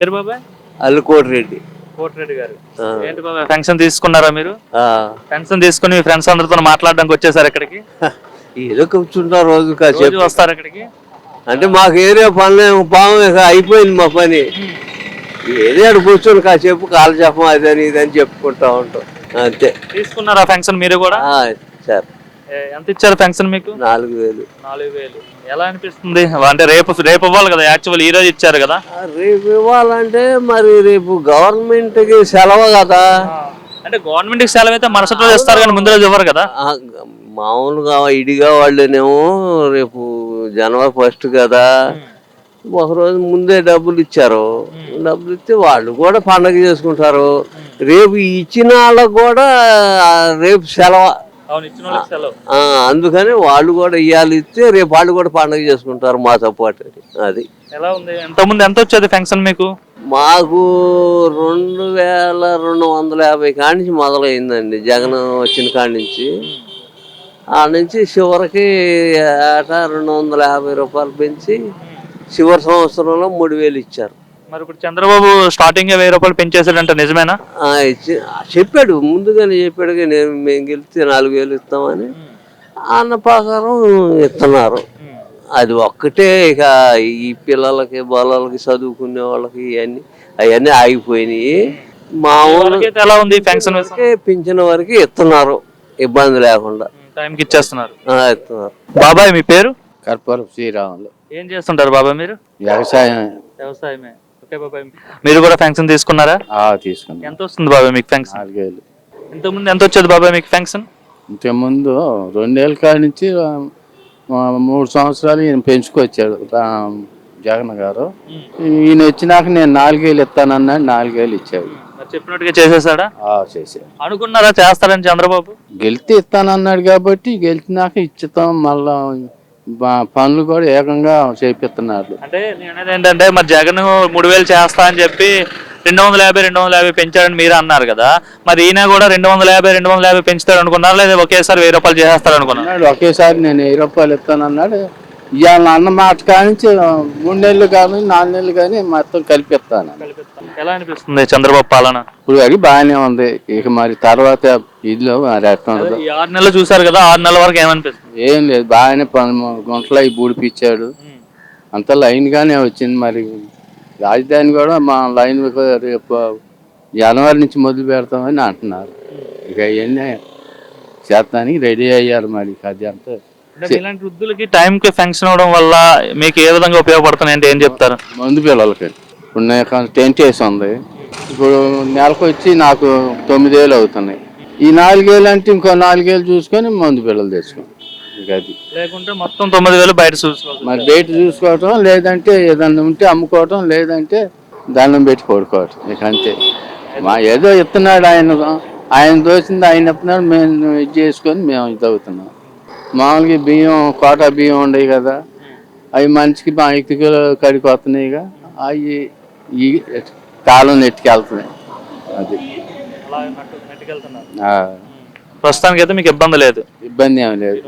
పేరు బాబాయ్? అల్లుకోటిరెడ్డి. కోటిరెడ్డి గారు. ఏంటి బాబాయ్ పెన్షన్ తీసుకున్నారా మీరు? పెన్షన్ తీసుకుని మీ ఫ్రెండ్స్ అందరితో మాట్లాడడానికి వచ్చేసారు ఇక్కడికి? ఏదో కూర్చుంటా రోజు రోజు కాసేపు. వస్తారు ఇక్కడికి? అంటే మాకు ఏరియా పనులు పాము అయిపోయింది మా పని. ఏదో కూర్చొని కాసేపు కాలక్షేపం అదని ఇదని చెప్పుకుంటా ఉంటాం అంతే. తీసుకున్నారా పెన్షన్ మీరు కూడా? సార్ ఎంత ఇచ్చారు పెన్షన్ మీకు? 4,000. 4,000. ఎలా అనిపిస్తుంది? అంటే రేపు రేపు ఇవ్వాలి కదా, యాక్చువల్ ఈ రోజు ఇచ్చారు కదా. రేపు ఇవ్వాలంటే మరి రేపు గవర్నమెంట్ కి సెలవు కదా. అంటే గవర్నమెంట్ కి సెలవు అయితే మరుసటి రోజు ఇస్తారు కానీ ముందు రోజు ఇవ్వరు కదా. మామూలుగా ఇడిగా వాళ్ళేనేమో రేపు జనవరి 1 కదా, ఒకరోజు ముందే డబ్బులు ఇచ్చారు. డబ్బులు ఇస్తే వాళ్ళు కూడా పండగ చేసుకుంటారు. రేపు ఇచ్చిన వాళ్ళకు కూడా రేపు సెలవు. అందుకని వాళ్ళు కూడా ఇవ్వాలి, ఇస్తే రేపు వాళ్ళు కూడా పండగ చేసుకుంటారు మాతో పాటు. అది ఎలా ఉంది? ఎంతమంది ఎంత వచ్చేది పెన్షన్ మీకు? మాకు 2,250 కాడి నుంచి మొదలైందండి. జగన్ వచ్చిన కాడి నుంచి ఆ నుంచి చివరికి ఏటా 250 రూపాయలు పెంచి చివరి సంవత్సరంలో 3,000 ఇచ్చారు. మరి ఇప్పుడు చంద్రబాబు స్టార్టింగ్ 1,000 రూపాయలు పెంచేసాడంట, నిజమేనా? చెప్పాడు, ముందుగానే చెప్పాడు. మేము గెలిస్తే 4,000 ఇస్తామని అన్న ప్రకారం ఇస్తున్నారు. అది ఒక్కటే. ఇక ఈ పిల్లలకి బొల్లలకి చదువుకునే వాళ్ళకి అవన్నీ ఆగిపోయినాయి. మా ఊళ్ళకి ఎలా ఉంది పెన్షన్? పింఛన్ వరకు ఇస్తున్నారు, ఇబ్బంది లేకుండా టైంకి ఇచ్చేస్తున్నారు. ఇస్తున్నారు. బాబాయ్ మీ పేరు? కర్పూరపు శ్రీరాములు. ఏం చేస్తుంటారు బాబాయ్ మీరు? వ్యవసాయమే. ఓకే బాబాయ్, మీరు కూడా పెన్షన్ తీసుకున్నారా? తీసుకున్నా. ఎంత వస్తుంది బాబాయ్ మీకు పెన్షన్? 4,000. ఇంతకుముందు ఎంత వచ్చేది బాబాయ్ మీకు పెన్షన్? ఇంతకుముందు 2 ఏళ్ళ కాడి నుంచి 3 సంవత్సరాలు ఈయన పెంచుకొచ్చాడు జగన్ గారు. ఈయన వచ్చినాక నేను 4,000 ఇస్తానన్నాడు, 4,000 ఇచ్చాడు. చెప్పినట్టుగా చేసేసాడా? చేశాడు. అనుకున్నారా చేస్తారని చంద్రబాబు? గెలితే ఇస్తానన్నాడు కాబట్టి గెలిచినాక ఇచ్చుతాం. మళ్ళా పనులు కూడా ఏకంగా చేపిస్తున్నారు. అంటే నేను ఏంటంటే మరి జగన్ 3,000 చేస్తా అని చెప్పి 250 పెంచాడని మీరు అన్నారు కదా. మరి ఈయన కూడా 250 పెంచుతాడు అనుకున్నారు, లేదా ఒకేసారి 1,000 రూపాయలు చేసేస్తాడు అనుకున్నాడు? ఒకేసారి నేను 1,000 రూపాయలు ఇస్తానన్నాడు. ఇవాళ అన్న మాట కానించి 3 నెలలు కానీ 4 నెలలు కానీ మొత్తం కలిపిస్తాను. ఎలా అనిపిస్తుంది చంద్రబాబు పాలన? ఇప్పుడు అది బాగానే ఉంది. ఇక మరి తర్వాత ఇదిలో మరి ఎట్లా ఉండదు. 6 నెలలు చూసారు కదా, 6 నెలల వరకు ఏమనిపిస్తుంది? ఏం లేదు, బాగానే గుంటలో బూడిపిచ్చాడు. అంత లైన్ గానే వచ్చింది. మరి రాజధాని కూడా మా లైన్ రేపు జనవరి నుంచి మొదలు పెడతామని అంటున్నారు. ఇక అవన్నీ చేస్తానికి రెడీ అయ్యారు. మరి అది అంతా ఇలాంటి వృద్ధులకి టైంకి పెన్షన్ అవడం వల్ల మీకు ఏ విధంగా ఉపయోగపడుతుంది అంటే ఏం చెప్తారు? మందు పిల్లలకి ఇప్పుడు నేను టెంట్ వేసి ఉంది. ఇప్పుడు నెలకు వచ్చి నాకు 9,000 అవుతున్నాయి. ఈ 4,000 అంటే ఇంకో 4,000 చూసుకొని మందు పిల్లలు తెచ్చుకోండి. ఇక అది లేకుంటే మొత్తం 9,000 బయట చూసుకోవాలి. మరి బయట చూసుకోవటం, లేదంటే ఏదన్నా ఉంటే అమ్ముకోవటం, లేదంటే దండం పెట్టి పడుకోవటం. ఇక అంతే. ఏదో ఇస్తున్నాడు ఆయన దోచింది ఆయన ఇస్తున్నాడు, మేము ఇది చేసుకొని మేము ఇది అవుతున్నాం. మామూలుగా బియ్యం కోటా బియ్యం ఉండవు కదా, అవి మనిషికి 5 కిలో కడికి వస్తున్నాయిగా, అవి ఈ కాలం నెట్టుకెళ్తున్నాయి. అది ప్రస్తుతానికి అయితే మీకు ఇబ్బంది లేదు? ఇబ్బంది ఏమి లేదు.